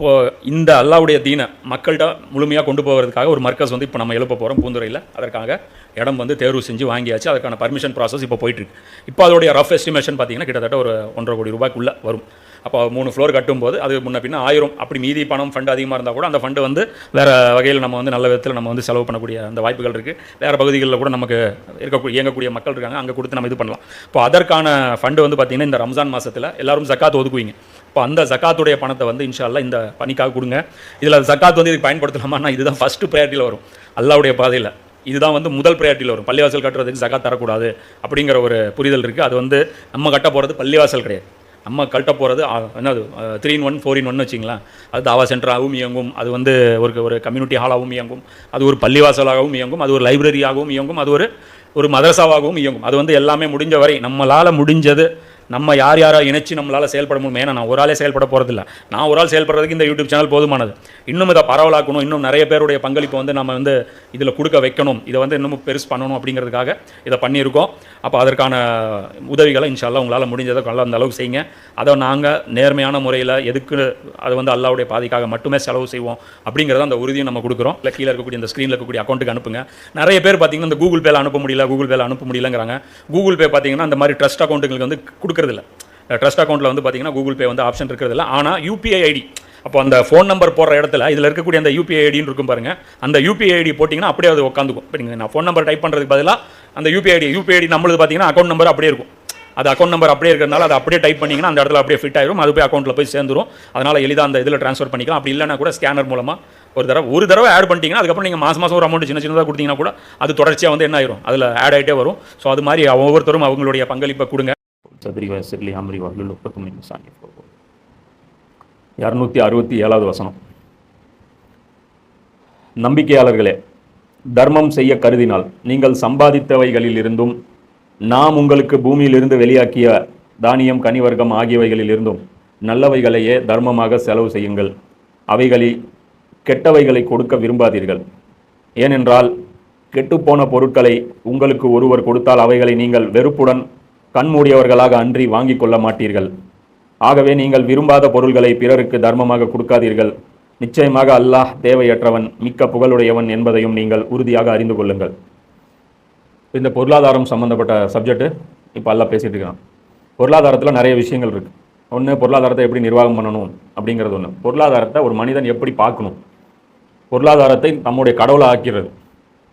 இப்போது இந்த அல்லாவுடைய தீனை மக்கள்கிட்ட முழுமையாக கொண்டு போகிறதுக்காக ஒரு மர்க்கஸ் வந்து இப்போ நம்ம எழுப்ப போகிறோம் பூந்துறையில். அதற்காக இடம் வந்து தேர்வு செஞ்சு வாங்கியாச்சு. அதுக்கான பர்மிஷன் ப்ராசஸ் இப்போ போயிட்டுருக்கு. இப்போ அதோடைய ரஃப் எஸ்டிமேஷன் பார்த்தீங்கன்னா கிட்டத்தட்ட ஒரு 1.5 கோடி ரூபாய்க்குள்ளே வரும். அப்போ 3 ஃப்ளோர் கட்டும்போது அது முன்ன பின்ன 1000 அப்படி மீதி பணம் ஃபண்டு அதிகமாக இருந்தால் கூட அந்த ஃபண்டு வந்து வேறு வகையில் நம்ம வந்து நல்ல விதத்தில் நம்ம வந்து செலவு பண்ணக்கூடிய அந்த வாய்ப்புகள் இருக்குது. வேறு பகுதிகளில் கூட நமக்கு இயங்கக்கூடிய மக்கள் இருக்காங்க, அங்கே கொடுத்து நம்ம இது பண்ணலாம். இப்போ அதற்கான ஃபண்டு வந்து பார்த்திங்கன்னா இந்த ரம்ஜான் மாதத்தில் எல்லோரும் ஜக்காத் ஒதுக்குவீங்க. இப்போ அந்த ஜக்காத்துடைய பணத்தை வந்து இன்ஷா அல்லாஹ் இந்த பணிக்காக கொடுங்க. இதில் ஜக்காத் வந்து இதுக்கு பயன்படுத்தலாமான்னா இதுதான் ஃபஸ்ட்டு ப்ரையாரிட்டியில் வரும். அல்லாவுடைய பாதையில் இதுதான் வந்து முதல் ப்ரையாரிட்டியில் வரும். பள்ளிவாசல் கட்டுறதுக்கு ஜக்காத் தரக்கூடாது அப்படிங்கிற ஒரு புரிதல் இருக்குது. அது வந்து நம்ம கட்ட போகிறது பள்ளிவாசல் கிடையாது. நம்ம கட்ட போகிறது என்னது 3-in-1 4-in-1 வச்சிங்களேன். அது தாவா சென்டராகவும் இயங்கும், அது வந்து ஒரு கம்யூனிட்டி ஹாலாகவும் இயங்கும், அது ஒரு பள்ளிவாசலாகவும் இயங்கும், அது ஒரு லைப்ரரியாகவும் இயங்கும், அது ஒரு மதரசாவாகவும் இயங்கும். அது வந்து எல்லாமே முடிஞ்ச வரை நம்மளால் முடிஞ்சது நம்ம யார் யாரை இணைச்சி நம்மளால் செயல்பட முடியும். ஏன்னா நான் ஒரு ஆளே செயல்பட போகிறதில்ல. நான் ஒரு ஆள் செயல்படுறதுக்கு இந்த யூடியூப் சேனல் போதுமானது. இன்னும் இதை பரவலாக்கணும், இன்னும் நிறைய பேருடைய பங்களிப்பை வந்து நம்ம வந்து இதில் கொடுக்க வைக்கணும், இதை வந்து இன்னும் பெருசு பண்ணணும் அப்படிங்கிறதுக்காக இதை பண்ணியிருக்கோம். அப்போ அதற்கான உதவிகளை இன்ஷா அல்லாஹ் உங்களால் முடிஞ்சதை அந்த அளவுக்கு செய்யுங்க. அதை நாங்கள் நேர்மையான முறையில் எதுக்கு அது வந்து அல்லாவுடைய பாதைக்காக மட்டுமே செலவு செய்வோம் அப்படிங்கிறத அந்த உறுதியும் நம்ம கொடுக்குறோம். இல்லை கீழே இருக்கக்கூடிய இந்த ஸ்க்ரீனில் இருக்கக்கூடிய அக்கௌண்ட்டுக்கு அனுப்புங்க. நிறைய பேர் பார்த்தீங்கன்னா இந்த கூகுள் பேல அனுப்ப முடியலங்கிறாங்க. கூகுள் பே பார்த்தீங்கன்னா இந்த மாதிரி ட்ரஸ்ட் அக்கௌண்ட்டுங்களுக்கு வந்து கொடுக்குறதில்ல. ட்ரஸ்ட் அக்கௌண்ட்டில் வந்து பார்த்தீங்கன்னா கூகுள் பே வந்து ஆப்ஷன் இருக்கிறதில்ல. ஆனால் யூபிஐ ஐடி, அப்போ அந்த ஃபோன் நம்பர் போடுற இடத்துல இதில் இருக்கக்கூடிய அந்த யூபிஐ ஐடின்னு இருக்கும் பாருங்கள். அந்த யூபிஐ ஐடி போட்டிங்கன்னா அப்படியே அது உட்காந்துக்கும். இப்போ நீங்கள் நான் ஃபோன் நம்பர் டைப் பண்ணுறதுக்கு பதிலாக அந்த யூபிஐ ஐடி நம்மளுக்கு பார்த்தீங்கன்னா அக்கௌண்ட் நம்பர் அப்படியே இருக்கும். அது அக்கௌண்ட் நம்பர் அப்படியே இருக்கிறதுனால அதை அப்படியே டைப் பண்ணிங்கன்னா அந்த இடத்துல அப்படியே ஃபிட் ஆயிடும். அது போய் அக்கௌண்ட்டில் போய் சேர்ந்துடும். அதனால் எளிதாக அந்த இதில் ட்ரான்ஸ்ஃபர் பண்ணிக்கலாம். அப்படி இல்லைனா கூட ஸ்கேனர் மூலமாக ஒரு தடவை ஆட் பண்ணிட்டீங்கன்னா அதுக்கப்புறம் நீங்கள் மாதம் ஒரு அமௌண்ட் சின்னதாக கொடுத்தீங்கன்னா கூட அது தொடர்ச்சியாக வந்து என்ன ஆயிரும், அதில் ஆட் ஆகிட்டே வரும். ஸோ அது மாதிரி ஒவ்வொருத்தரும் அவங்களுடைய பங்களிப்பை கொடுங்க. 267வது வசனம். நம்பிக்கையாளர்களே, தர்மம் செய்ய கருதினால் நீங்கள் சம்பாதித்தவைகளிலிருந்தும் நாம் உங்களுக்கு பூமியிலிருந்து வெளியாக்கிய தானியம் கனிவர்க்கம் ஆகியவைகளிலிருந்தும் நல்லவைகளையே தர்மமாக செலவு செய்யுங்கள். அவைகளில் கெட்டவைகளை கொடுக்க விரும்பாதீர்கள். ஏனென்றால் கெட்டுப்போன பொருட்களை உங்களுக்கு ஒருவர் கொடுத்தால் அவைகளை நீங்கள் வெறுப்புடன் கண்மூடியவர்களாக அன்றி வாங்கிக் கொள்ள மாட்டீர்கள். ஆகவே நீங்கள் விரும்பாத பொருள்களை பிறருக்கு தர்மமாக கொடுக்காதீர்கள். நிச்சயமாக அல்லாஹ் தேவையற்றவன் மிக்க புகழுடையவன் என்பதையும் நீங்கள் உறுதியாக அறிந்து கொள்ளுங்கள். இந்த பொருளாதாரம் சம்மந்தப்பட்ட சப்ஜெக்ட் இப்போ அல்லாஹ் பேசிகிட்டு இருக்கான். பொருளாதாரத்தில் நிறைய விஷயங்கள் இருக்குது. ஒன்று, பொருளாதாரத்தை எப்படி நிர்வாகம் பண்ணணும் அப்படிங்கிறது ஒன்று. பொருளாதாரத்தை ஒரு மனிதன் எப்படி பார்க்கணும், பொருளாதாரத்தை நம்முடைய கடவுளை ஆக்கிறது.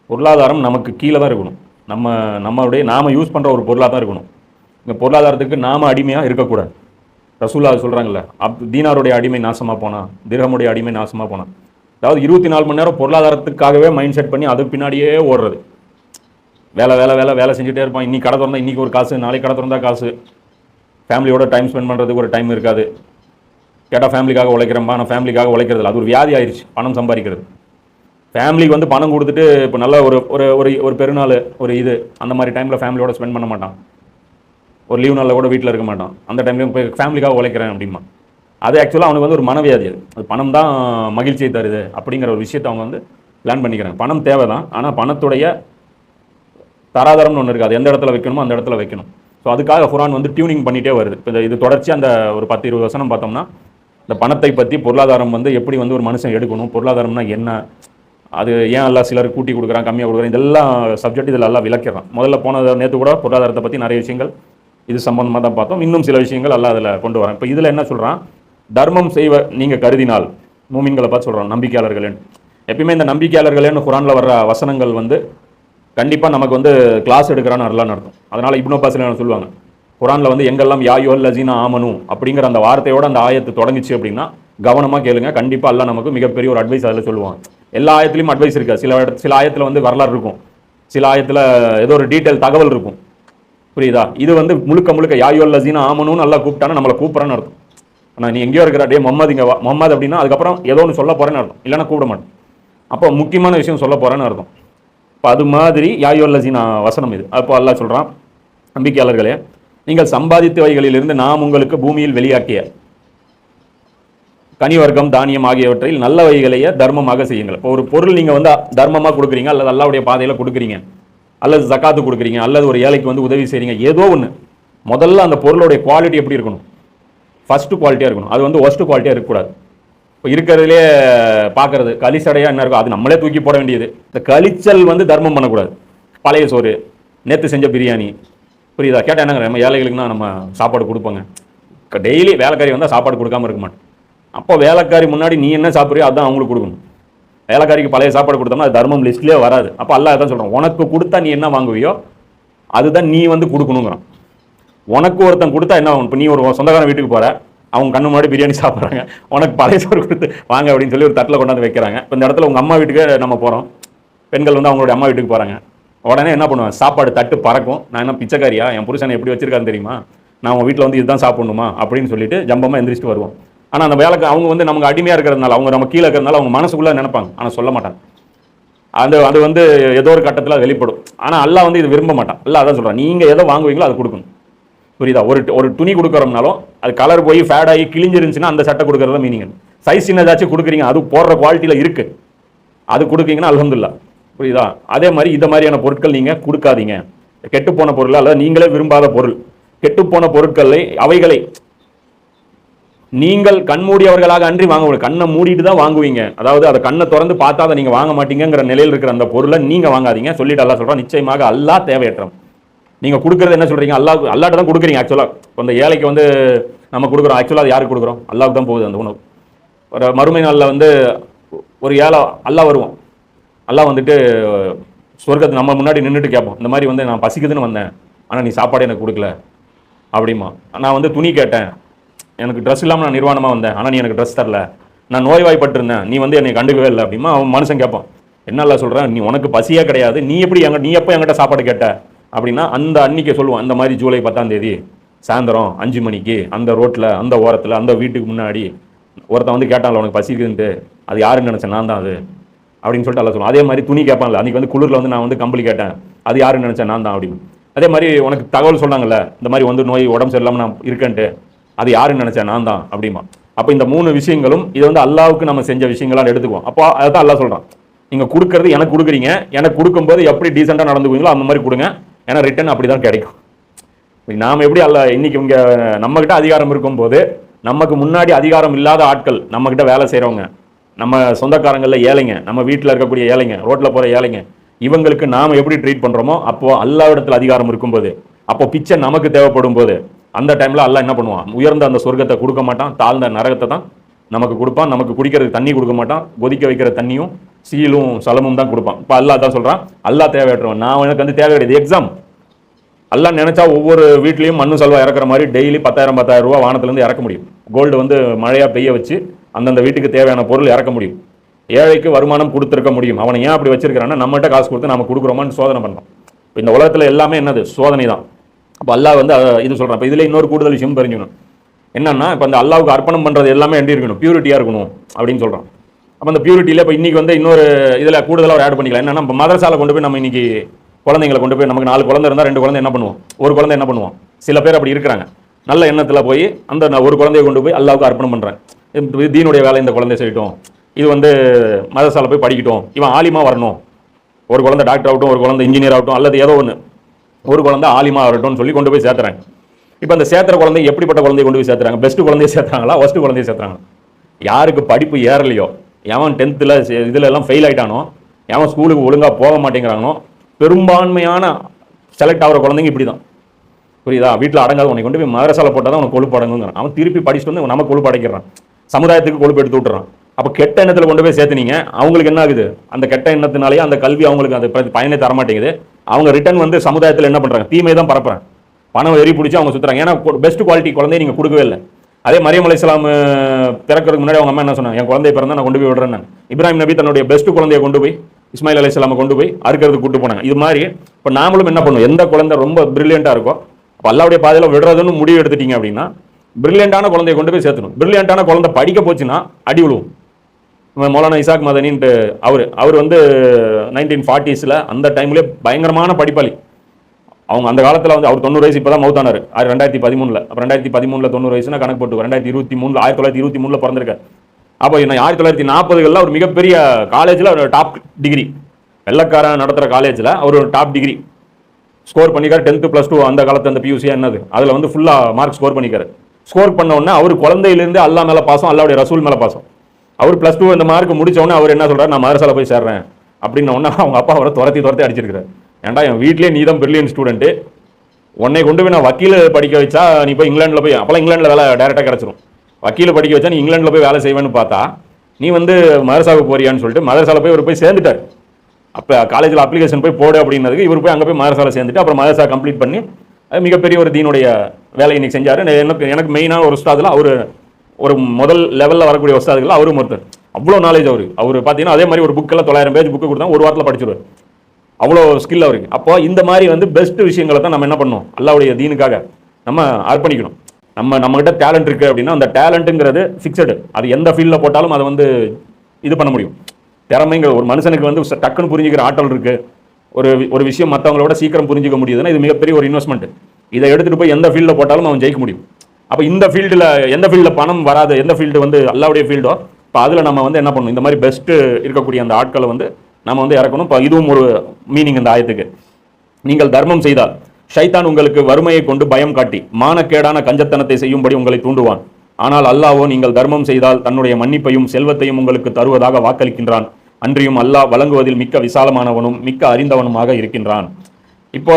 பொருளாதாரம் நமக்கு கீழே தான் இருக்கணும். நாம் யூஸ் பண்ணுற ஒரு பொருளாக தான் இருக்கணும். இந்த பொருளாதாரத்துக்கு நாம் அடிமையாக இருக்கக்கூடாது. ரசூலுல்லாஹ் சொல்கிறாங்கல்ல, தீனாருடைய அடிமை நாசமாக போனால், திர்ஹமுடைய அடிமை நாசமாக போனால். அதாவது 24 மணி நேரம் பொருளாதாரத்துக்காகவே மைண்ட் செட் பண்ணி அது பின்னாடியே ஓடுறது. வேலை செஞ்சுட்டே இருப்பான். இன்னைக்கு கடை திறந்தா இன்றைக்கி ஒரு காசு, நாளைக்கு கடை திறந்தா காசு. ஃபேமிலியோட டைம் ஸ்பெண்ட் பண்ணுறதுக்கு ஒரு டைம் இருக்காது. கேட்டால் ஃபேமிலிக்காக உழைக்கிறோம்பா, ஆனால் ஃபேமிலிக்காக உழைக்கிறதில்ல. அது ஒரு வியாதி ஆயிடுச்சு, பணம் சம்பாதிக்கிறது. ஃபேமிலிக்கு வந்து பணம் கொடுத்துட்டு இப்போ நல்ல ஒரு பெருநாள் இது அந்த மாதிரி டைமில் ஃபேமிலியோட ஸ்பெண்ட் பண்ண மாட்டான். ஒரு லீவ் நாளில் கூட வீட்டில் இருக்க மாட்டான். அந்த டைம்லேயும் போய் ஃபேமிலிக்காக உழைக்கிறேன் அப்படிமா. அது ஆக்சுவலாக அவனுக்கு வந்து ஒரு மனவியாதி. அது பணம் தான் மகிழ்ச்சியை தருது அப்படிங்கிற ஒரு விஷயத்தை அவங்க வந்து பிளான் பண்ணிக்கிறாங்க. பணம் தேவை தான், ஆனால் பணத்துடைய தராதரம்னு ஒன்று இருக்குது. அது எந்த இடத்துல வைக்கணுமோ அந்த இடத்துல வைக்கணும். ஸோ அதுக்காக குர்ஆன் வந்து டியூனிங் பண்ணிகிட்டே வருது. இப்போ இது தொடர்ச்சி அந்த ஒரு 10-20 வசனம் பார்த்தோம்னா இந்த பணத்தை பற்றி, பொருளாதாரம் வந்து எப்படி வந்து ஒரு மனுஷன் எடுக்கணும், பொருளாதாரம்னா என்ன, அது ஏன் எல்லாம் சிலர் கூட்டி கொடுக்குறான், கம்மியாக கொடுக்குறான், இதெல்லாம் சப்ஜெக்ட் இதில் எல்லாம் விளக்கிறான். முதல்ல போன நேற்று கூட பொருளாதாரத்தை பற்றி நிறைய விஷயங்கள் இது சம்பந்தமாக தான் பார்த்தோம். இன்னும் சில விஷயங்கள் எல்லாம் அதில் கொண்டு வரான். இப்போ இதில் என்ன சொல்கிறான், தர்மம் செய்வ நீங்கள் கருதினால், மூமின்களை பார்த்து சொல்கிறான் நம்பிக்கையாளர்களேன்னு. எப்பயுமே இந்த நம்பிக்கையாளர்களேன்னு குர்ஆனில் வர்ற வசனங்கள் வந்து கண்டிப்பாக நமக்கு வந்து கிளாஸ் எடுக்கிறான்னு அல்லாஹ் நடத்தும். அதனால் இப்னு அப்பாஸ் சொல்லுவாங்க, குர்ஆனில் வந்து எங்கெல்லாம் யா யுஹல் லஸீனா ஆமனு அப்படிங்கிற அந்த வார்த்தையோட அந்த ஆயத்து தொடங்குச்சு அப்படின்னா கவனமாக கேளுங்க. கண்டிப்பாக அல்லாஹ் நமக்கு மிகப்பெரிய ஒரு அட்வைஸ் அதில் சொல்லுவாங்க. எல்லா ஆயத்துலையும் அட்வைஸ் இருக்காது. சில ஆயத்தில் வந்து வரலாறு இருக்கும், சில ஆயத்தில் ஏதோ ஒரு டீட்டெயில் தகவல் இருக்கும். புரியுதா? இது வந்து முழுக்க யா யுஹல் லஸீனா ஆமனுன்னு நல்லா கூப்பிட்டானா நம்மளை கூப்பிட்றேன்னு அர்த்தம். ஆனால் நீ எங்கேயோ இருக்கிற டே முகமது, இங்கே முகமது அப்படின்னா அதுக்கப்புறம் ஏதோ ஒன்று சொல்ல போகிறேன்னு அர்த்தம், இல்லைன்னா கூப்பிட மாட்டேன். அப்போ முக்கியமான விஷயம் சொல்ல போகிறேன்னு அர்த்தம். இப்போ அது மாதிரி யா யுஹல் லஸீனா வசனம் இது. அப்போ அல்லாஹ் சொல்கிறான், நம்பிக்கையாளர்களே, நீங்கள் சம்பாதித்தவைகளிலிருந்து நாம் உங்களுக்கு பூமியில் வெளியாக்கிய கனிவர்க்கம் தானியம் ஆகியவற்றில் நல்லவைகளையே தர்மமாக செய்யுங்கள். இப்போ ஒரு பொருள் நீங்கள் வந்து தர்மமாக கொடுக்குறீங்க, அல்லது அல்லாஹ்வுடைய பாதையில் கொடுக்குறீங்க, அல்லது ஜக்காத்து கொடுக்குறீங்க, அல்லது ஒரு ஏழைக்கு வந்து உதவி செய்கிறீங்க, ஏதோ ஒன்று. முதல்ல அந்த பொருளுடைய குவாலிட்டி எப்படி இருக்கணும், ஃபஸ்ட்டு குவாலிட்டியாக இருக்கணும். அது வந்து ஒஸ்ட்டு குவாலிட்டியாக இருக்கக்கூடாது. இப்போ இருக்கிறதுலே பார்க்கறது கலிசடையாக என்ன இருக்கும் அது நம்மளே தூக்கி போட வேண்டியது. இந்த கலிச்சல் வந்து தர்மம் பண்ணக்கூடாது. பழைய சோறு, நேற்று செஞ்ச பிரியாணி, புரியுதா? கேட்டால் என்னங்க நம்ம ஏழைகளுக்குன்னா நம்ம சாப்பாடு கொடுப்போங்க. டெய்லி வேலைக்காரி வந்தால் சாப்பாடு கொடுக்காம இருக்க மாட்டோம். அப்போ வேலைக்காரி முன்னாடி நீ என்ன சாப்பிட்றியோ அதுதான் அவங்களுக்கு கொடுக்கணும். வேலைக்காரிக்கு பழைய சாப்பாடு கொடுத்தோம்னா அது தர்மம் லிஸ்ட்லேயே வராது. அப்போ அல்லாஹ் தான் சொல்கிறோம், உனக்கு கொடுத்தா நீ என்ன வாங்குவியோ அதுதான் நீ வந்து கொடுக்கணுங்கிறான். உனக்கு ஒருத்தன் கொடுத்தா என்ன ஆகும்? இப்போ நீ ஒரு சொந்தக்காரன் வீட்டுக்கு போகிற, அவங்க கண்ணு முன்னாடி பிரியாணி சாப்பிட்றாங்க, உனக்கு பழைய சோறு கொடுத்து வாங்க அப்படின்னு சொல்லி ஒரு தட்டில் கொண்டாந்து வைக்கிறாங்க. இப்போ இந்த இடத்துல உங்கள் அம்மா வீட்டுக்கு நம்ம போகிறோம், பெண்கள் வந்து அவங்களுடைய அம்மா வீட்டுக்கு போகிறாங்க. உடனே என்ன பண்ணுவேன்? சாப்பாடு தட்டு பறக்கும். நான் என்ன பிச்சைக்காரியா? என் புருஷனை எப்படி வச்சிருக்காருன்னு தெரியுமா? நான் உங்கள் வீட்டில் வந்து இதுதான் சாப்பிடணுமா அப்படின்னு சொல்லிட்டு ஜம்பமாக எந்திரிச்சிட்டு வருவோம். ஆனால் அந்த வேலைக்கு அவங்க வந்து நமக்கு அடிமையாக இருக்கிறதுனால, அவங்க நம்ம கீழே இருக்கிறதுனால அவங்க மனசுக்குள்ளே நினைப்பாங்க, ஆனால் சொல்ல மாட்டாங்க. அது வந்து ஏதோ ஒரு கட்டத்தில் வெளிப்படும். ஆனால் அல்லாஹ் வந்து இது விரும்ப மாட்டான். அல்லாஹ் அதான் சொல்கிறான், நீங்கள் எதை வாங்குவீங்களோ அதை கொடுக்கணும். புரியுதா? ஒரு துணி கொடுக்குறோம்னாலும் அது கலர் போய் ஃபேட் ஆகி கிழிஞ்சிருந்துச்சுன்னா அந்த சட்டை கொடுக்குறதா மீனிங். சைஸ் சின்னதாச்சும் கொடுக்குறீங்க, அது போடுற குவாலிட்டியில் இருக்குது, அது கொடுக்கீங்கன்னா அல்ஹம்துலில்லாஹ். புரியுதா? அதே மாதிரி இந்த மாதிரியான பொருட்கள் நீங்கள் கொடுக்காதீங்க. கெட்டுப்போன பொருள் அல்லது நீங்களே விரும்பாத பொருள், கெட்டுப்போன பொருட்களை அவைகளை நீங்கள் கண்மூடியவர்களாக அன்றி வாங்க முடியும். கண்ணை மூடிட்டு தான் வாங்குவீங்க. அதாவது அதை கண்ணை திறந்து பார்த்தா அதை நீங்கள் வாங்க மாட்டீங்கிற நிலையில் இருக்கிற அந்த பொருளை நீங்கள் வாங்காதீங்க சொல்லிட்டு அல்லாஹ் சொல்கிறான், நிச்சயமாக அல்லாஹ் தேவையற்றம். நீங்கள் கொடுக்குறது என்ன சொல்கிறீங்க? அல்லாஹ்ட்ட தான் கொடுக்குறீங்க. ஆக்சுவலாக அந்த ஏழைக்கு வந்து நம்ம கொடுக்குறோம், ஆக்சுவலாக அது யாருக்கு கொடுக்குறோம்? அல்லாஹ்வுக்கு தான் போகுது அந்த உணவு. ஒரு மறுமை நாளில் வந்து ஒரு ஏழை அல்லாஹ் வருவோம். அல்லாஹ் வந்துட்டு சொர்க்கத்தை நம்ம முன்னாடி நின்றுட்டு கேட்போம், இந்த மாதிரி வந்து நான் பசிக்குதுன்னு வந்தேன், ஆனால் நீ சாப்பாடு எனக்கு கொடுக்கல அப்படிமா. நான் வந்து துணி கேட்டேன், எனக்கு ட்ரெஸ் இல்லாமல் நான் நிர்வாணமாக வந்தேன், ஆனால் நீ எனக்கு ட்ரெஸ் தரல. நான் நோய்வாய்ப்பட்டிருந்தேன், நீ வந்து என்னை கண்டுக்கவே இல்லை அப்படிமா. அவன் மனுஷன் கேட்பான், என்னல்ல சொல்கிறேன், நீ உனக்கு பசியே கிடையாது, நீ எப்போ என்கிட்ட சாப்பாடு கேட்ட அப்படின்னா அந்த அன்னைக்கு சொல்லுவான், இந்த மாதிரி ஜூலை 10ஆம் தேதி சாயந்தரம் 5 மணிக்கு அந்த ரோட்டில் அந்த ஓரத்தில் அந்த வீட்டுக்கு முன்னாடி ஒருத்தன் வந்து கேட்டான்ல உனக்கு பசிக்குதுன்ட்டு, அது யாருன்னு நினச்சேன், நான் தான் அது அப்படின்னு சொல்லிட்டு அல்ல சொல்லுவோம். அதே மாதிரி துணி கேட்பான்ல, அன்றைக்கி வந்து குளிரில் வந்து நான் வந்து கம்பளி கேட்டேன், அது யாருன்னு நினச்சேன், நான் தான் அப்படின்னு. அதே மாதிரி உனக்கு தகவல் சொன்னாங்கல்ல, இந்த மாதிரி வந்து நோய் உடம்பு சரியில்லாமல் நான் இருக்கேன்ட்டு, அது யாருன்னு நினச்சேன், நான் தான் அப்படிமா. அப்போ இந்த 3 விஷயங்களும் இது வந்து அல்லாஹ்வுக்கு நம்ம செஞ்ச விஷயங்களான்னு எடுத்துக்குவோம். அப்போ அதுதான் அல்லாஹ் சொல்கிறான், நீங்கள் கொடுக்கறது எனக்கு கொடுக்குறீங்க, எனக்கு கொடுக்கும்போது எப்படி டீசெண்டாக நடந்துக்குவீங்களோ அந்த மாதிரி கொடுங்க, ஏன்னா ரிட்டர்ன் அப்படி தான் கிடைக்கும். நாம் எப்படி இன்னைக்கு இங்கே நம்மக்கிட்ட அதிகாரம் இருக்கும்போது, நமக்கு முன்னாடி அதிகாரம் இல்லாத ஆட்கள், நம்மக்கிட்ட வேலை செய்கிறவங்க, நம்ம சொந்தக்காரங்களில் ஏழைங்க, நம்ம வீட்டில் இருக்கக்கூடிய ஏழைங்க, ரோட்டில் போகிற ஏழைங்க, இவங்களுக்கு நாம் எப்படி ட்ரீட் பண்ணுறோமோ, அப்போது அல்லாஹ்விடத்தில் அதிகாரம் இருக்கும்போது, அப்போ பிச்சை நமக்கு தேவைப்படும் போது, அந்த டைமில் அல்லாஹ் என்ன பண்ணுவான்? உயர்ந்த அந்த சொர்க்கத்தை கொடுக்க மாட்டான், தாழ்ந்த நரகத்தை தான் நமக்கு கொடுப்பான். நமக்கு குடிக்கிறதுக்கு தண்ணி கொடுக்க மாட்டான், கொதிக்க வைக்கிற தண்ணியும் சீலும் சலமும் தான் கொடுப்பான். இப்போ அல்லாஹ் தான் சொல்கிறான், அல்லாஹ் தேவையற்றவன், நான் எனக்கு வந்து தேவை கிடையாது. எக்ஸாம் அல்லாஹ் நினைச்சா ஒவ்வொரு வீட்லேயும் மண்ணு சல்வா இறக்குற மாதிரி டெய்லி 10,000 ரூபா வானத்துலேருந்து இறக்க முடியும். கோல்டு வந்து மழையாக பெய்ய வச்சு அந்தந்த வீட்டுக்கு தேவையான பொருள் இறக்க முடியும். ஏழைக்கு வருமானம் கொடுத்துருக்க முடியும். அவனை ஏன் அப்படி வச்சிருக்கிறான்னா, நம்மகிட்ட காசு கொடுத்து நம்ம கொடுக்குறோமான்னு சோதனை பண்ணுறோம். இப்போ இந்த உலகத்தில் எல்லாமே என்னது? சோதனை தான். அப்போ அல்லாஹ் வந்து இது சொல்கிறான். இப்போ இதில் இன்னொரு கூடுதல் விஷயம் தெரிஞ்சுக்கணும் என்னன்னா, இப்போ அந்த அல்லாஹ்வுக்கு அர்ப்பணம் பண்ணுறது எல்லாமே எப்படி இருக்கணும்? பியூரிட்டியாக இருக்கணும் அப்படின்னு சொல்கிறான். அப்போ அந்த பியூரிட்டியில் இப்போ இன்றைக்கி வந்து இன்னொரு இதில் கூடுதலாக ஒரு ஆட் பண்ணிக்கலாம். என்னன்னா, இப்போ மதரசாவில் கொண்டு போய் நம்ம இன்றைக்கி குழந்தைங்களை கொண்டு போய், நமக்கு 4 குழந்தை இருந்தால் 2 குழந்தை என்ன பண்ணுவோம்? ஒரு குழந்தை என்ன பண்ணுவோம்? சில பேர் அப்படி இருக்கிறாங்க, நல்ல எண்ணத்தில் போய் அந்த ஒரு குழந்தையை கொண்டு போய் அல்லாஹ்வுக்கு அர்ப்பணம் பண்ணுறேன், தீனுடைய வேலை இந்த குழந்தைய செய்யட்டும், இது வந்து மதரசாவில் போய் படிக்கட்டும், இவன் ஆலிமா வரணும், ஒரு குழந்தை டாக்டர் ஆகட்டும், ஒரு குழந்தை இன்ஜினியர் ஆகட்டும், அல்லது ஏதோ ஒன்று, ஒரு குழந்தை ஆலிமா வரட்டும்னு சொல்லி கொண்டு போய் சேர்த்துறாங்க. இப்போ அந்த சேர்த்துற குழந்தை எப்படிப்பட்ட குழந்தைய கொண்டு போய் சேர்த்துறாங்க? பெஸ்ட்டு குழந்தைய சேர்த்துறாங்களா, ஒஸ்ட்டு குழந்தைய சேர்த்துறாங்க? யாருக்கு படிப்பு ஏறலையோ, எவன் 10th இதில் எல்லாம் ஃபெயில் ஆகிட்டானோ, எவன் ஸ்கூலுக்கு ஒழுங்காக போக மாட்டேங்கிறானோ, பெரும்பான்மையான செலக்ட் ஆகிற குழந்தைங்க இப்படி தான். புரியுதா? வீட்டில் அடங்காத உன்னை கொண்டு போய் மதரசால போட்டால் தான் உனக்கு கொழுப்பு அடங்குங்கிறான். அவன் திருப்பி படிச்சுட்டு வந்து நம்ம கொழுப்பு அடைக்கிறான், சமுதாயத்துக்கு கொழுப்பு எடுத்து விட்டுறான். அப்போ கெட்ட எண்ணத்தில் கொண்டு போய் சேர்த்துனீங்க, அவங்களுக்கு என்ன ஆகுது? அந்த கெட்ட எண்ணத்தினாலேயே அந்த கல்வி அவங்களுக்கு அந்த பயனை தரமாட்டேங்குது. அவங்க ரிட்டர்ன் வந்து சமுதாயத்தில் என்ன பண்ணுறாங்க? தீமை தான் பரப்புறாங்க, பணம் வெறி பிடிச்சி அவங்க சுற்றுறாங்க. ஏன்னா பெஸ்ட் குவாலிட்டி குழந்தைய நீங்கள் கொடுக்கவே இல்லை. அதே மரியம் அலைஹிஸ்ஸலாம் பிறக்கிறதுக்கு முன்னாடி அவங்க அம்மா என்ன சொன்னாங்க? என் குழந்தைய பிறந்தா நான் கொண்டு போய் விடுறேன்னு. இப்ராஹிம் நபி தன்னுடைய பெஸ்ட் குழந்தைய கொண்டு போய் இஸ்மாயில் அலைஹிஸ்ஸலாமை கொண்டு போய் அறுக்கிறதுக்கு கூட்டு போனாங்க. இது மாதிரி இப்போ நாமளும் என்ன பண்ணுவோம்? எந்த குழந்தை ரொம்ப பிரில்லியண்டாக இருக்கோ, அப்போ அல்லாஹ்வுடைய பாதையில் விடுறதுன்னு முடிவு எடுத்துட்டீங்க அப்படின்னா, பிரில்லியண்டான குழந்தைய கொண்டு போய் சேர்த்தணும். பிரில்லியண்டான குழந்தை படிக்க போச்சுன்னா அடி விழுவும். மௌலானா இசாக் மதனின்ட்டு அவர் வந்து 1940s அந்த டைம்லேயே பயங்கரமான படிப்பாளி. அவங்க அந்த காலத்தில் வந்து அவர் 90 வயசு இப்போ தான் மௌத்தானார் 2013. அப்போ 2013 90 வயசுனா கணக்கு போட்டு 2023 1923 பிறந்திருக்காரு. அப்போ என்ன 1940களில் ஒரு மிகப்பெரிய காலேஜில் ஒரு டாப் டிகிரி, வெள்ளக்காரன் நடத்துகிற காலேஜில் அவர் ஒரு டாப் டிகிரி ஸ்கோர் பண்ணிக்கார். 10th +2 அந்த காலத்து அந்த பியூசி என்னது அதில் வந்து ஃபுல்லாக மார்க் ஸ்கோர் பண்ணிக்காரு. ஸ்கோர் பண்ண உடனே அவர் குழந்தையிலேருந்து அல்லாஹ் மேலே பாசம், அல்லாஹ்வுடைய ரசூல் மேலே பாசம். அவர் +2 இந்த மார்க் முடிச்சோடனே அவர் என்ன சொல்றாரு, நான் மதரசால போய் சேர்றேன் அப்படின்னு உடனே அவங்க அப்பா அவரை துரத்தி அடிச்சிருக்காரு. ஏன்டா என் வீட்லயே நீ தான் பிரில்லியன் ஸ்டூடெண்ட், உன்னை கொண்டு போய் நான் வக்கீல் படிக்க வச்சா நீ போய் இங்கிலாந்துல போய், அப்பெல்லாம் இங்கிலாந்துல வேலை டைரக்டா கிடைச்சிரும், வக்கீல் படிக்க வச்சா நீ இங்கிலாந்துல போய் வேலை செய்வேன்னு பார்த்தா நீ மதரசாவுக்கு போறியான்னு சொல்லிட்டு மதரசால போய் இவர் போய் சேர்ந்துட்டார். அப்போ காலேஜில் அப்ளிகேஷன் போய் போடு அப்படின்னதுக்கு இவர் போய் அங்கே போய் மதரசால சேர்ந்துட்டு அப்புறம் மதரசா கம்ப்ளீட் பண்ணி மிகப்பெரிய ஒரு தீனுடைய வேலையை இன்னைக்கு செஞ்சார். எனக்கு மெயினான ஒரு உஸ்தாதில் அவர் ஒரு முதல் லெவலில் வரக்கூடிய உஸ்தாதுகள் அவரும் ஒருத்தர். அவ்வளோ நாலேஜ் அவர் பார்த்தீங்கன்னா அதே மாதிரி ஒரு புக்கெல்லாம் 900 பேஜ் புக்கு கொடுத்தா ஒரு வாரத்தில் படிச்சிருவார், அவ்வளோ ஸ்கில் அவருக்கு. அப்போ இந்த மாதிரி பெஸ்ட் விஷயங்களை தான் நம்ம என்ன பண்ணணும், அல்லாவுடைய தீனுக்காக நம்ம அர்ப்பணிக்கணும். நம்மகிட்ட டேலண்ட் இருக்குது அப்படின்னா அந்த டேலண்ட்டுங்கிறது ஃபிக்ஸடு, அது எந்த ஃபீல்டில் போட்டாலும் அதை இது பண்ண முடியும். திறமைங்கிற ஒரு மனுஷனுக்கு டக்குன்னு புரிஞ்சுக்கிற ஆற்றல் இருக்குது, ஒரு விஷயம் மற்றவங்களோட சீக்கிரம் புரிஞ்சிக்க முடியுதுன்னா இது மிகப்பெரிய ஒரு இன்வெஸ்ட்மெண்ட். இதை எடுத்துகிட்டு போய் எந்த ஃபீல்டில் போட்டாலும் அவன் ஜெயிக்க முடியும். அப்போ இந்த ஃபீல்டில் எந்த ஃபீல்டில் பணம் வராது, எந்த ஃபீல்டு அல்லாவுடைய ஃபீல்டோ, இப்போ அதில் நம்ம என்ன பண்ணணும், இந்த மாதிரி பெஸ்ட்டு இருக்கக்கூடிய அந்த ஆட்களை நம்ம இறக்கணும். இப்போ இதுவும் ஒரு மீனிங் இந்த ஆயத்துக்கு. நீங்கள் தர்மம் செய்தால் ஷைத்தான் உங்களுக்கு வறுமையை கொண்டு பயம் காட்டி மானக்கேடான கஞ்சத்தனத்தை செய்யும்படி உங்களை தூண்டுவான். ஆனால் அல்லாஹ்வோ நீங்கள் தர்மம் செய்தால் தன்னுடைய மன்னிப்பையும் செல்வத்தையும் உங்களுக்கு தருவதாக வாக்களிக்கின்றான். அன்றியும் அல்லாஹ் வழங்குவதில் மிக்க விசாலமானவனும் மிக்க அறிந்தவனுமாக இருக்கின்றான். இப்போ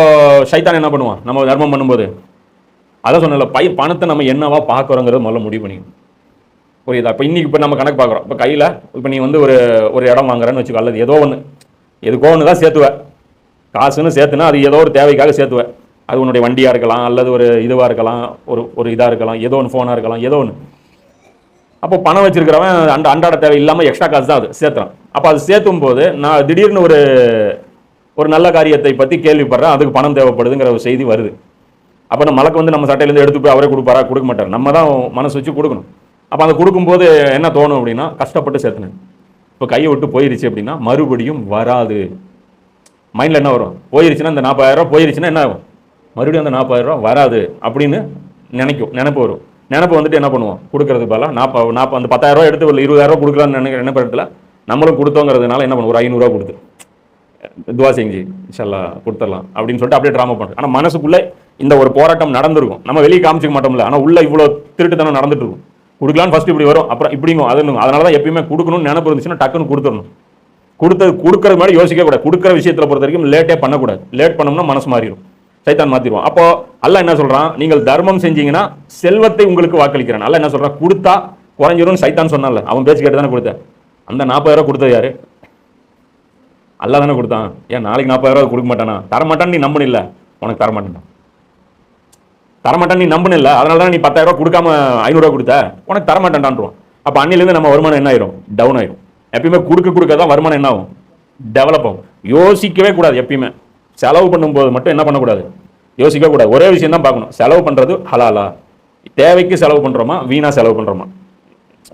ஷைத்தான் என்ன பண்ணுவான், நம்ம தர்மம் பண்ணும்போது அதான் சொன்னல, பணத்தை நம்ம என்னவா பார்க்குறோங்கிறத முதல்ல முடிவு பண்ணிக்கணும். புரியுதா? இப்போ இன்னைக்கு நம்ம கணக்கு பார்க்குறோம். இப்போ கையில் இப்போ நீ ஒரு இடம் வாங்குறேன்னு வச்சுக்கோ, அல்லது எதுக்கோ ஒன்று தான் சேர்த்துவேன், காசுன்னு சேர்த்துனா அது ஏதோ ஒரு தேவைக்காக சேர்த்துவேன். அது உன்னுடைய வண்டியாக இருக்கலாம், அல்லது ஒரு இதுவாக இருக்கலாம், ஒரு இதாக இருக்கலாம், ஏதோ ஒன்று ஃபோனாக இருக்கலாம், ஏதோ ஒன்று. அப்போ பணம் வச்சிருக்கிறவன் அன்றாட தேவை இல்லாமல் எக்ஸ்ட்ரா காசு தான் அது சேர்த்துறான். அப்போ அது சேர்த்தும் போது நான் திடீர்னு ஒரு நல்ல காரியத்தை பற்றி கேள்விப்படுறேன், அதுக்கு பணம் தேவைப்படுதுங்கிற ஒரு செய்தி வருது. அப்போ நம்ம மலக்கு நம்ம சட்டையிலேருந்து எடுத்து போய் அவரே கொடுப்பாரா, கொடுக்க மாட்டார், நம்ம தான் மனசு வச்சு கொடுக்கணும். அப்போ அதை கொடுக்கும்போது என்ன தோணும் அப்படின்னா, கஷ்டப்பட்டு சேர்த்துனேன், இப்போ கையை விட்டு போயிருச்சு அப்படின்னா மறுபடியும் வராது. மைண்டில் என்ன வரும், போயிருச்சுன்னா இந்த 40,000 ரூபா போயிருச்சுன்னா என்ன ஆகும், மறுபடியும் அந்த 40,000 ரூபா வராது அப்படின்னு நினைப்பு வரும். நினைப்பு என்ன பண்ணுவோம், கொடுக்கறது பதிலாக அந்த 10,000 ரூபா எடுத்து ஒரு 20,000 ரூபா கொடுக்கலான்னு நினைக்கிற இடத்துல நம்மளும் கொடுத்தோங்கிறதுனால என்ன பண்ணுவோம், ஒரு 500 ரூபா கொடுத்து துவா செஞ்சு இன்ஷால்லா கொடுத்துடலாம் அப்படின்னு சொல்லிட்டு அப்படியே ட்ராமா பண்ணுறோம். ஆனால் மனசுக்குள்ளே இந்த ஒரு போராட்டம் நடந்திருக்கும், நம்ம வெளியே காமிச்சிக்க மாட்டோம்ல, ஆனால் உள்ள இவ்வளோ திருட்டுத்தனம் நடந்துட்டு இருக்கும். கொடுக்கலான்னு ஃபர்ஸ்ட் இப்படி வரும், அப்புறம் இப்படிங்கும் அதுங்க. அதனால தான் எப்பயுமே கொடுக்கணும்னு நினைப்பு இருந்துச்சுன்னா டக்குன்னு கொடுத்துடணும். கொடுக்கறது மாதிரி யோசிக்க கூடாது. கொடுக்குற விஷயத்தில் பொறுத்த வரைக்கும் லேட்டே பண்ணக்கூடாது. லேட் பண்ணோம்னா மனசு மாறிடும், சைத்தான் மாத்திடுவான். அப்போ அல்லாஹ் என்ன சொல்றான், நீங்கள் தர்மம் செஞ்சீங்கன்னா செல்வத்தை உங்களுக்கு வாக்களிக்கிறான். அல்லாஹ் என்ன சொல்றான், கொடுத்தா குறைஞ்சிரும் சைத்தான் சொன்னால, அவன் பேச்சு கேட்டு தானே கொடுத்த. அந்த 40,000 ரூபா கொடுத்தது யாரு, அல்லாஹ் தானே கொடுத்தான். ஏன் நாளைக்கு 40,000 ரூபா கொடுக்க மாட்டானா, தரமாட்டான்னு நீ நம்புனில்ல, உனக்கு தரமாட்டான் நீ நம்புனில்ல, அதனால தான் நீ 10,000 ரூபா கொடுக்காம 500 ரூபா கொடுத்த, உனக்கு தரமாட்டான்டான்றான். அப்போ அன்னிலேருந்து நம்ம வருமானம் என்ன ஆயிரும், டவுன் ஆயிரும். எப்பயுமே கொடுக்க தான் வருமானம் என்ன ஆகும், டெவலப் ஆகும். யோசிக்கவே கூடாது. எப்பயுமே செலவு பண்ணும்போது மட்டும் என்ன பண்ணக்கூடாது, யோசிக்க கூடாது. ஒரே விஷயம் தான் பார்க்கணும், செலவு பண்ணுறது ஹலாலா, தேவைக்கு செலவு பண்ணுறோமா, வீணாக செலவு பண்ணுறோமா.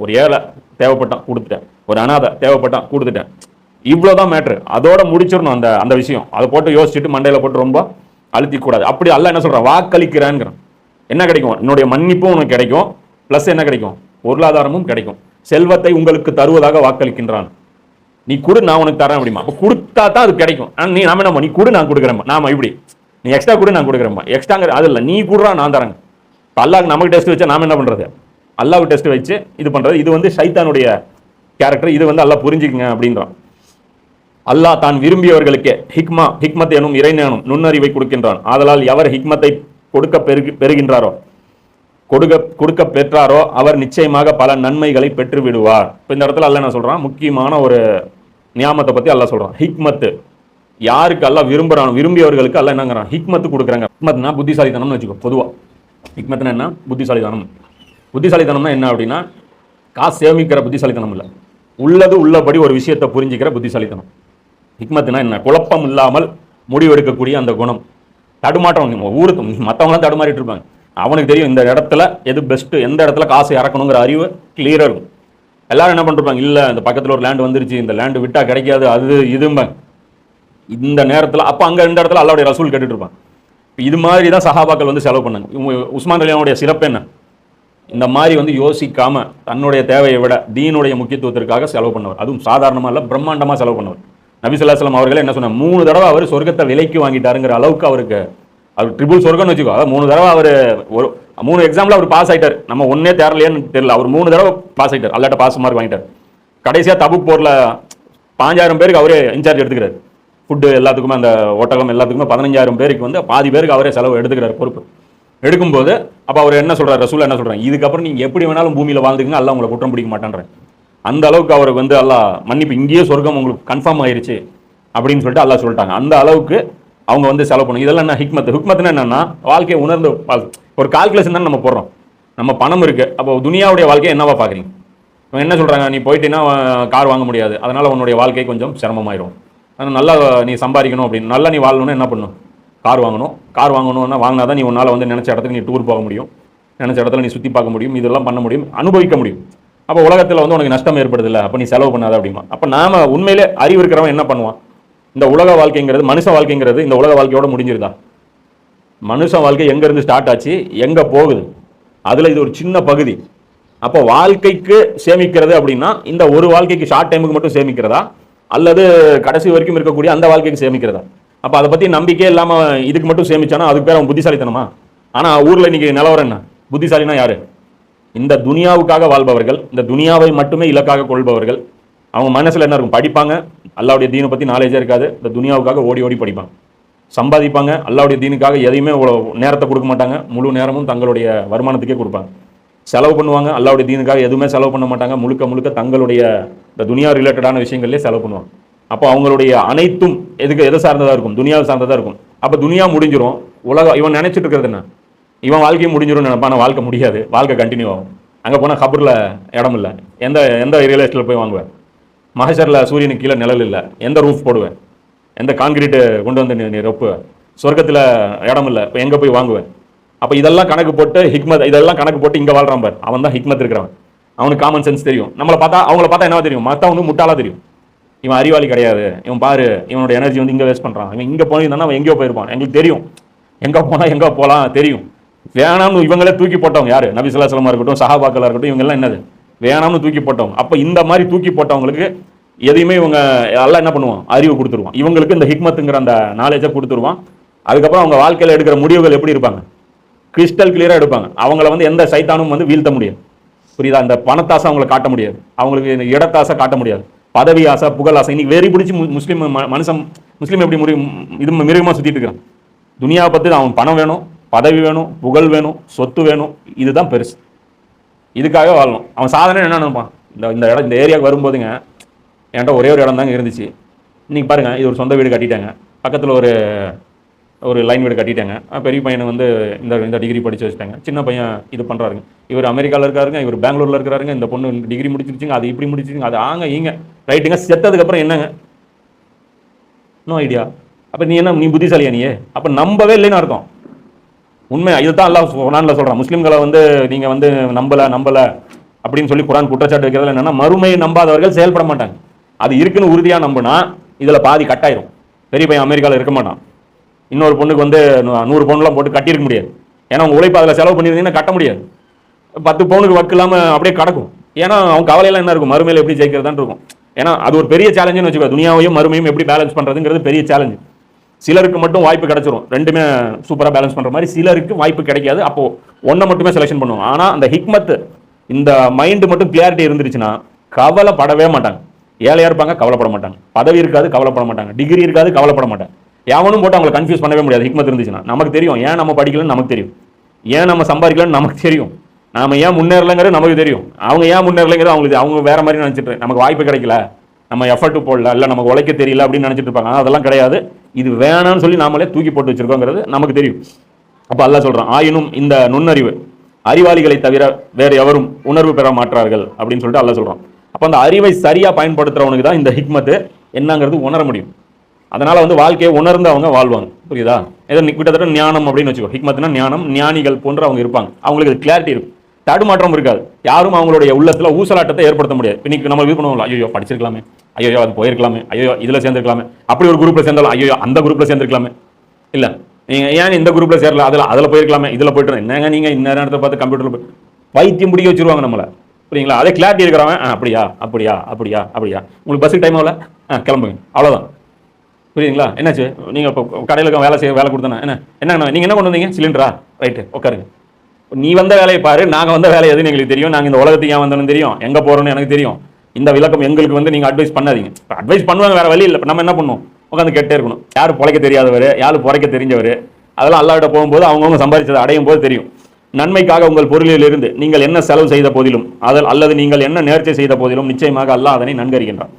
ஒரு ஏழை தேவைப்பட்டான் கொடுத்துட்டேன், ஒரு அனாதை தேவைப்பட்டான் கொடுத்துட்டேன், இவ்வளோதான் மேட்ரு, அதோட முடிச்சிடணும் அந்த விஷயம். அதை போட்டு யோசிச்சுட்டு மண்டையில் போட்டு ரொம்ப அழுத்திக்கூடாது. அப்படி அல்லாஹ் என்ன சொல்கிறான், வாக்களிக்கிறான்ங்கிறான். என்ன கிடைக்கும், என்னுடைய மன்னிப்பும் உனக்கு கிடைக்கும், ப்ளஸ் என்ன கிடைக்கும், பொருளாதாரமும் கிடைக்கும், செல்வத்தை உங்களுக்கு தருவதாக வாக்களிக்கின்றான். நீ கொடு நான் உனக்கு தரேன் அப்படிமா. அப்போ கொடுத்தா தான் அது கிடைக்கும். நாம என்ன, நீ கொடு நான் கொடுக்குறேம்மா, நாம இப்படி நீ எக்ஸ்ட்ரா கொடு நான் கொடுக்குறேம்மா, எக்ஸ்ட்ராங்கிற அது இல்லை, நீ கொடுறா நான் தரேங்க. இப்போ அல்லாஹ் நமக்கு டெஸ்ட் வச்சா நாம என்ன பண்ணுறது, அல்லாஹ்வுக்கு டெஸ்ட் வச்சு இது பண்ணுறது. இது சைத்தானுடைய கேரக்டர். இது அல்லாஹ் புரிஞ்சுக்குங்க அப்படின்றான். அல்லாஹ் தான் விரும்பியவர்களுக்கே ஹிக்மத் எனும் இறைஞானம் நுண்ணறிவை கொடுக்கின்றான். ஆதலால் எவர் ஹிக்மத்தை பெறுகின்றாரோ கொடுக்க பெற்றாரோ அவர் நிச்சயமாக பல நன்மைகளை பெற்று விடுவார். இப்போ இந்த இடத்துல அல்லாஹ் என்ன சொல்றான், முக்கியமான ஒரு நியாமத்தை பத்தி அல்லாஹ் சொல்றான். ஹிக்மத்து யாருக்கு அல்லாஹ் விரும்பியவர்களுக்கு அல்லாஹ் என்னங்கிறான், ஹிக்மத்து கொடுக்குறாங்க. ஹிக்மத்னா புத்திசாலித்தனம்னு வச்சுக்கோ. பொதுவா ஹிக்மத்னா என்ன, புத்திசாலித்தனம். புத்திசாலித்தனம்னா என்ன அப்படின்னா, காசு சேமிக்கிற புத்திசாலித்தனம் இல்லை, உள்ளபடி ஒரு விஷயத்தை புரிஞ்சிக்கிற புத்திசாலித்தனம். ஹிக்மத்துனா என்ன, குழப்பம் இல்லாமல் முடிவெடுக்கக்கூடிய அந்த குணம். தடுமாற்றம், ஊருக்கு மற்றவங்களாம் தடுமாறிட்டு இருப்பாங்க, அவனுக்கு தெரியும் இந்த இடத்துல எது பெஸ்ட்டு, எந்த இடத்துல காசு இறக்கணுங்கிற அறிவு கிளியராக இருக்கும். எல்லாரும் என்ன பண்ணிருப்பாங்க, இல்லை இந்த பக்கத்தில் ஒரு லேண்டு வந்துருச்சு, இந்த லேண்டு விட்டால் கிடைக்காது, அது இதும்பாங்க இந்த நேரத்தில். அப்போ அங்கே இந்த இடத்துல அல்லாஹ்வுடைய ரசூல் கேட்டுட்டு இருப்பாங்க. இது மாதிரி தான் சஹாபாக்கள் செலவு பண்ணாங்க. உஸ்மான் ரலியல்லாஹுடைய சிறப்பு என்ன, இந்த மாதிரி யோசிக்காம தன்னுடைய தேவையை விட தீனுடைய முக்கியத்துவத்திற்காக செலவு பண்ணவர். அதுவும் சாதாரணமாக இல்லை, பிரம்மாண்டமாக செலவு பண்ணவர். நபி ஸல்லல்லாஹு அலைஹி வஸல்லம் அவர்களே என்ன சொன்னாங்க, 3 தடவை அவர் சொர்க்கத்தை விலைக்கு வாங்கிட்டாருங்கிற அளவுக்கு அவருக்கு, அவர் ட்ரிபிள் சொர்க்கம்னு வச்சுக்கோ. அதாவது 3 தடவை அவர் 3 எக்ஸாம்பிள் அவர் பாஸ் ஆகிட்டார். நம்ம ஒன்னே தேரலையேன்னு தெரியல, அவர் 3 தடவை பாஸ் ஆகிட்டார், அல்லாட்ட பாஸ் மார்க் வாங்கிட்டார். கடைசியாக தபுக் போரில் 5000 பேருக்கு அவரே இன்சார்ஜ் எடுத்துக்கிறார். ஃபுட்டு எல்லாத்துக்குமே, அந்த ஒட்டகம் எல்லாத்துக்குமே 15000 பேருக்கு வந்து பாதி பேருக்கு அவரே செலவு எடுத்துக்கிறார் பொறுப்பு. எடுக்கும்போது அப்போ அவர் என்ன சொல்கிறார், ரசூல் என்ன சொல்கிறாங்க, இதுக்கப்புறம் நீங்கள் எப்படி வேணாலும் பூமியில் வாழ்ந்துக்குங்க, அல்லாஹ் உங்களை குற்றம் பிடிக்க மாட்டேன்றேன். அந்த அளவுக்கு அவருக்கு வந்து அல்லாஹ் மன்னிப்பு, இங்கேயே சொர்க்கம் உங்களுக்கு கன்ஃபார்ம் ஆயிருச்சு அப்படின்னு சொல்லிட்டு அல்லாஹ் சொல்லிட்டாங்க. அந்த அளவுக்கு அவங்க வந்து செலவு பண்ணும். இதெல்லாம் என்ன ஹிக்மத்? ஹிக்மத்னா என்னன்னா, வாழ்க்கையை உணர்ந்து ஒரு கால்குலேஷன் தான் நம்ம போடுறோம். நம்ம பணம் இருக்குது, அப்போ துனியாவுடைய வாழ்க்கையை என்னவா பார்க்குறீங்க? என்ன சொல்கிறாங்க, நீ போயிட்டீங்கன்னா கார் வாங்க முடியாது, அதனால் உன்னுடைய வாழ்க்கை கொஞ்சம் சிரமமாயிரும். ஆனால் நல்லா நீ சம்பாதிக்கணும் அப்படின்னு, நல்லா நீ வாழணும்னு என்ன பண்ணணும், கார் வாங்கணும். கார் வாங்கணும்னா வாங்கினா தான் நீ உன்னால் வந்து நினச்ச இடத்துக்கு நீ டூர் போக முடியும், நினச்ச இடத்துல நீ சுற்றி பார்க்க முடியும், இதெல்லாம் பண்ண முடியும், அனுபவிக்க முடியும். அப்போ உலகத்தில் வந்து உனக்கு நஷ்டம் ஏற்படுது இல்லை, அப்போ நீ செலவு பண்ணாத அப்படிமா. அப்போ நாம உண்மையிலே அறிவு இருக்கிறவன் என்ன பண்ணுவான்? இந்த உலக வாழ்க்கைங்கிறது, மனுஷ வாழ்க்கைங்கிறது இந்த உலக வாழ்க்கையோட முடிஞ்சிருதா? மனுஷ வாழ்க்கை எங்கேருந்து ஸ்டார்ட் ஆச்சு, எங்கே போகுது, அதில் இது ஒரு சின்ன பகுதி. அப்போ வாழ்க்கைக்கு சேமிக்கிறது அப்படின்னா இந்த ஒரு வாழ்க்கைக்கு ஷார்ட் டைமுக்கு மட்டும் சேமிக்கிறதா, அல்லது கடைசி வரைக்கும் இருக்கக்கூடிய அந்த வாழ்க்கைக்கு சேமிக்கிறதா? அப்போ அதை பற்றி நம்பிக்கையே இல்லாமல் இதுக்கு மட்டும் சேமிச்சானா அதுக்கு பேர் அவன் புத்திசாலித்தனமா? ஆனால் ஊரில் இன்னைக்கு நிலவரம் என்ன? புத்திசாலினா யாரு? இந்த துனியாவுக்காக வாழ்பவர்கள், இந்த துனியாவை மட்டுமே இலக்காக கொள்பவர்கள். அவங்க மனசில் என்ன இருக்கும்? படிப்பாங்க, அல்லாவுடைய தீனை பற்றி நாலேஜே இருக்காது, இந்த துனியாவுக்காக ஓடி ஓடி படிப்பாங்க, சம்பாதிப்பாங்க, அல்லாவுடைய தீனுக்காக எதையுமே நேரத்தை கொடுக்க மாட்டாங்க, முழு நேரமும் தங்களுடைய வருமானத்துக்கே கொடுப்பாங்க. செலவு பண்ணுவாங்க, அல்லாவுடைய தீனுக்காக எதுவுமே செலவு பண்ண மாட்டாங்க, முழுக்க முழுக்க தங்களுடைய இந்த துனியா ரிலேட்டடான விஷயங்கள்லேயே செலவு பண்ணுவாங்க. அப்போ அவங்களுடைய அனைத்தும் எதை சார்ந்ததாக இருக்கும்? துனியாவை சார்ந்ததாக இருக்கும். அப்போ துனியா முடிஞ்சிடும், உலகம் இவன் நினைச்சிட்டு இருக்கிறது என்ன, இவன் வாழ்க்கையை முடிஞ்சிடும் நினைப்பான. வாழ்க்கை முடியாது, வாழ்க்கை கண்டினியூ ஆகும். அங்கே போனால் கபரில் இடம் இல்லை, எந்த ரியல் எஸ்டேட்டில் போய் வாங்குவேன், மகேஷரில் சூரியனுக்கு கீழே நிழல் இல்லை, எந்த ரூஃப் போடுவேன், எந்த கான்கிரீட்டு கொண்டு வந்து நீ ரொப்புவேன், சொர்க்கத்தில் இடம் இல்லை, இப்போ எங்கே போய் வாங்குவேன்? அப்போ இதெல்லாம் கணக்கு போட்டு ஹிக்மத், இதெல்லாம் கணக்கு போட்டு இங்கே வாழ்றான் பார், அவன் தான் ஹிக்மத் இருக்கிறவன். அவனுக்கு காமன் சென்ஸ் தெரியும். அவங்கள பார்த்தா என்னவா தெரியும்? மற்றவனுக்கு முட்டாளாக தெரியும். இவன் அறிவாளி கிடையாது, இவன் பாரு இவனோட எனர்ஜி வந்து இங்கே வேஸ்ட் பண்ணுறான், இவன் இங்கே போயிருந்தானா அவன் எங்கேயோ போயிருப்பான், எங்களுக்கு தெரியும் எங்கே போனால் எங்கே போகலாம் தெரியும். வேணாம்னு இவங்களே தூக்கி போட்டவங்க யாரு? நபி ஸல்லல்லாஹு அலைஹி வஸல்லம் இருக்கட்டும், சஹாபாக்களா இருக்கட்டும், இவங்கெல்லாம் என்னது வேணாம்னு தூக்கி போட்டவங்க. அப்போ இந்த மாதிரி தூக்கி போட்டவங்களுக்கு எதையுமே இவங்க எல்லாம் என்ன பண்ணுவான்? அறிவு கொடுத்துருவான். இவங்களுக்கு இந்த ஹிக்மத்துங்கிற அந்த நாலேஜை கொடுத்துருவான். அதுக்கப்புறம் அவங்க வாழ்க்கையில் எடுக்கிற முடிவுகள் எப்படி இருப்பாங்க? கிறிஸ்டல் கிளியராக எடுப்பாங்க. அவங்கள வந்து எந்த சைத்தானும் வந்து வீழ்த்த முடியாது. புரியுதா? அந்த பணத்தாசை அவங்களை காட்ட முடியாது, அவங்களுக்கு இடத்தாசை காட்ட முடியாது, பதவி ஆசை, புகழ் ஆசை. இன்னைக்கு வெறி பிடிச்சி முஸ்லீம் எப்படி இது மிருகமாக சுற்றிட்டு இருக்கிறான். துனியாவை பற்றி அவன் பணம் வேணும், பதவி வேணும், புகழ் வேணும், சொத்து வேணும், இதுதான் பெருசு, இதுக்காக வாழணும். அவன் சாதனை என்ன நினைப்பான்? இந்த ஏரியாவுக்கு வரும்போதுங்க என்கிட்ட ஒரே ஒரு இடம் தாங்க இருந்துச்சு, இன்னைக்கு பாருங்க இது ஒரு சொந்த வீடு கட்டிட்டாங்க, பக்கத்தில் ஒரு லைன் வீடு கட்டிட்டாங்க. பெரிய பையனை வந்து இந்த டிகிரி படித்து வச்சுட்டாங்க, சின்ன பையன் இது பண்ணுறாருங்க, இவர் அமெரிக்காவில் இருக்காருங்க, இவர் பெங்களூரில் இருக்கிறாருங்க, இந்த பொண்ணு டிகிரி முடிச்சிருச்சுங்க, அது இப்படி முடிச்சிருங்க, அது ஈங்க ரைட்டுங்க. செத்ததுக்கப்புறம் என்னங்க? No idea. அப்போ நீ புத்திசாலியா? நீ அப்போ நம்பவே இல்லைன்னு அர்த்தம். உண்மை இதுதான் அல்லாஹ் குர்ஆன்ல சொல்கிறான். முஸ்லீம்களை வந்து நீங்கள் வந்து நம்பலை அப்படின்னு சொல்லி குர்ஆன் குற்றச்சாட்டு வைக்கிறதுல என்னன்னா, மறுமையை நம்பாதவர்கள் செயல்பட மாட்டாங்க. அது இருக்குன்னு உறுதியாக நம்பினா இதில் பாதி கட்டாயிரும். பெரிய பையன் அமெரிக்காவில் இருக்க மாட்டான், இன்னொரு பொண்ணுக்கு வந்து 100 பவுன்லாம் போட்டு கட்டியிருக்க முடியாது. ஏன்னா அவங்க உழைப்பு அதில் செலவு பண்ணியிருந்தீங்கன்னா கட்ட முடியாது. 10 பவுனுக்கு வக்கு இல்லாமல் அப்படியே கிடக்கும். ஏன்னா அவங்க கவலையெல்லாம் என்ன இருக்கும்? மறுமையில் எப்படி ஜெயிக்கிறதான்னு இருக்கும். ஏன்னா அது ஒரு பெரிய சேலஞ்சுன்னு வச்சுக்கோ. துனியாவையும் மறுமையும் எப்படி பேலன்ஸ் பண்ணுறதுங்கிறது பெரிய சேலஞ்சு. சிலருக்கு மட்டும் வாய்ப்பு கிடைச்சிரும், ரெண்டுமே சூப்பராக பேலன்ஸ் பண்ணுற மாதிரி. சிலருக்கு வாய்ப்பு கிடைக்காது, அப்போது ஒன்றை மட்டுமே செலெக்ஷன் பண்ணுவாங்க. ஆனால் அந்த ஹிக்மத், இந்த மைண்டு மட்டும் கிளியாரிட்டி இருந்துருச்சுன்னா கவலைப்படவே மாட்டாங்க. ஏழையாக இருப்பாங்க, கவலைப்பட மாட்டாங்க. பதவி இருக்காது, கவலைப்பட மாட்டாங்க. டிகிரி இருக்காது, கவலைப்பட மாட்டாங்க. எவனும் போட்டு அவங்களை கன்ஃபியூஸ் பண்ணவே முடியாது. ஹிக்மத் இருந்துச்சுன்னா நமக்கு தெரியும் ஏன் நம்ம படிக்கலன்னு நமக்கு தெரியும், ஏன் நம்ம சம்பாதிக்கலன்னு நமக்கு தெரியும், நாம ஏன் முன்னேறலைங்கிறது நமக்கு தெரியும், அவங்க ஏன் முன்னேறலைங்கிறது அவங்களுக்கு அவங்க வேற மாதிரி நினச்சிட்டு நமக்கு வாய்ப்பு கிடைக்கல, நம்ம எஃபர்ட் போடல, இல்லை நமக்கு உழைக்க தெரியல அப்படின்னு நினச்சிட்டு இருப்பாங்க. அதெல்லாம் கிடையாது. இது வேணான்னு சொல்லி நாமளே தூக்கி போட்டு வச்சிருக்கோங்கிறது நமக்கு தெரியும். அப்போ அல்லாஹ் சொல்கிறான், ஆயினும் இந்த நுண்ணறிவு அறிவாளிகளை தவிர வேறு எவரும் உணர்வு பெற மாட்டார்கள் அப்படின்னு சொல்லிட்டு அல்லாஹ் சொல்கிறான். அப்போ அந்த அறிவை சரியாக பயன்படுத்துகிறவனுக்கு தான் இந்த ஹிக்மத்து என்னங்கிறது உணர முடியும். அதனால் வந்து வாழ்க்கையை உணர்ந்து அவங்க வாழ்வாங்க. புரியுதா? ஏதோ கிட்டத்தட்ட ஞானம் அப்படின்னு வச்சுக்கோ. ஹிக்மத்னா ஞானம், ஞானிகள் போன்ற அவங்க இருப்பாங்க. அவங்களுக்கு கிளாரிட்டி இருக்கும், தடுமாற்றம் இருக்காது. யாரும் அவங்களுடைய உள்ளத்தில் ஊசலாட்டத்தை ஏற்படுத்த முடியாது. இன்னைக்கு நம்ம இது பண்ணுவோம், ஐயோ படிச்சிருக்கலாமே, ஐயோ அது போயிருக்கலாமே, ஐயோ இதில் சேர்ந்துருக்கலாமே, அப்படி ஒரு குரூப்பில் சேர்ந்தாலும் ஐயோ அந்த குரூப்பில் சேர்ந்துருக்கலாமே, இல்லை நீங்கள் ஏன் இந்த குரூப்பில் சேரல, அதில் போயிருக்கலாமே, இதில் போய்ட்டு என்னங்க நீங்கள் இந்த நேரத்தை பார்த்து கம்ப்யூட்டரில் போய் பைத்தியம் பிடிக்க வச்சுருவாங்க நம்மளை. புரியுங்களா? அதே கிளாரிட்டி இருக்கிறவன் அப்படியா அப்படியா அப்படியா அப்படியா உங்களுக்கு பஸ்ஸுக்கு டைம் ஆகல, கிளம்புங்க, அவ்வளோதான். புரியுதுங்களா? என்னாச்சு? நீங்கள் இப்போ கடையில் வேலை கொடுத்தேன்னா என்ன நீங்கள் என்ன கொண்டு வந்தீங்க? சிலிண்டரா? ரைட்டு, உட்காருங்க. நீ வந்த வேலையை பாரு, நாங்கள் வந்த வேலை எதுன்னு எங்களுக்கு தெரியும், நாங்கள் இந்த உலகத்துக்கு ஏன் வந்தோன்னு தெரியும், எங்கே போகிறோன்னு எனக்கு தெரியும். இந்த விளக்கம் எங்களுக்கு வந்து நீங்கள் அட்வைஸ் பண்ணாதீங்க. அட்வைஸ் பண்ணுவாங்க, வேற வழி இல்லை. நம்ம என்ன பண்ணுவோம், உட்காந்து கேட்டே இருக்கணும். யார் பிழைக்க தெரியாதவர், யார் பிழைக்க தெரிஞ்சவர், அதெல்லாம் அல்லாஹ்விட போகும்போது அவங்கவுங்க சம்பாதிச்சதை அடையும் போது தெரியும். நன்மைக்காக உங்கள் பொருளில் இருந்து நீங்கள் என்ன செலவு செய்த போதிலும் அல்லது நீங்கள் என்ன நேர்ச்சை செய்த போதிலும் நிச்சயமாக அல்லாஹ் அதனை நன்கறிகின்றான்.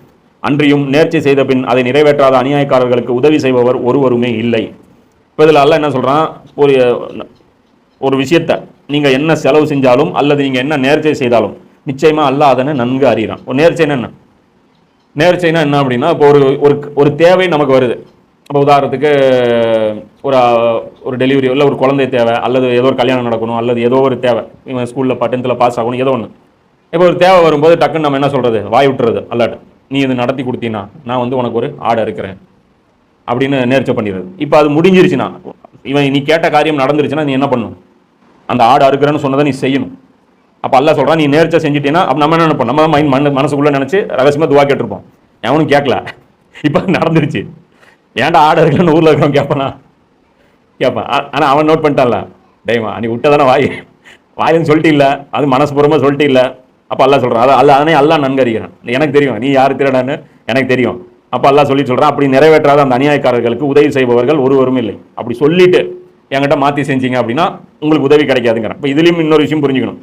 அன்றியும் நேர்ச்சை செய்த பின் அதை நிறைவேற்றாத அநியாயக்காரர்களுக்கு உதவி செய்பவர் ஒருவருமே இல்லை. இப்போ இதில் அல்லாஹ் என்ன சொல்கிறான், ஒரு விஷயத்தை நீங்கள் என்ன செலவு செஞ்சாலும் அல்லது நீங்கள் என்ன நேர்ச்சை செய்தாலும் நிச்சயமாக அல்லாஹ் அதனை நன்கு அறிகிறான். ஒரு நேர்ச்சைன்னா என்ன, நேர்ச்சைனா என்ன அப்படின்னா, இப்போ ஒரு தேவை நமக்கு வருது. இப்போ உதாரணத்துக்கு ஒரு டெலிவரி இல்லை, ஒரு குழந்தை தேவை, அல்லது ஏதோ ஒரு கல்யாணம் நடக்கணும், அல்லது ஏதோ ஒரு தேவை, இவன் ஸ்கூலில் 10th பாஸ் ஆகணும், ஏதோ ஒன்று. இப்போ ஒரு தேவை வரும்போது டக்குன்னு நம்ம என்ன சொல்கிறது, வாய் விட்டுறது அல்லாட்ட, நீ இது நடத்தி கொடுத்தீங்கன்னா நான் வந்து உனக்கு ஒரு ஆடை இருக்கிறேன் அப்படின்னு நேர்ச்சை பண்ணிடுறது. இப்போ அது முடிஞ்சிருச்சுன்னா, நீ கேட்ட காரியம் நடந்துருச்சுன்னா நீ என்ன பண்ணணும், அந்த ஆடு அறுக்கிறேன்னு சொன்னதை நீ செய்யணும். அப்போ அல்லாஹ் சொல்கிறான், நீ நேர்ச்சை செஞ்சுட்டீங்கன்னா அப்போ நம்ம என்ன நினைப்போம், நம்ம மனசுக்குள்ளே நினச்சி ரகசியமாக துவா கேட்டிருப்போம், எவனும் கேட்கல. இப்போ நடந்துருச்சு, ஏன்டா ஆடு அறுக்கலன்னு ஊரில் இருக்கிறவன் கேட்பான். ஆனால் அவன் நோட் பண்ணிட்டான்ல, டேய்மா நீ விட்டதானே வாயின்னு சொல்லிட்டு இல்லை, அது மனசுபூர்வமாக சொல்லிட்டு இல்லை. அப்போ அல்லாஹ் சொல்கிறான், அதனை அல்லாஹ் நன்கறிகிறான், எனக்கு தெரியும் நீ யார் திருடான்னு எனக்கு தெரியும். அப்போ அல்லாஹ் சொல்லி சொல்கிறான், அப்படி நிறைவேற்றாத அந்த அநியாயக்காரர்களுக்கு உதவி செய்பவர்கள் ஒருவரும் இல்லை. அப்படி சொல்லிட்டு என்கிட்ட மாற்றி செஞ்சீங்க அப்படின்னா உங்களுக்கு உதவி கிடைக்காதுங்கிறேன். இப்போ இதுலேயும் இன்னொரு விஷயம் புரிஞ்சுக்கணும்.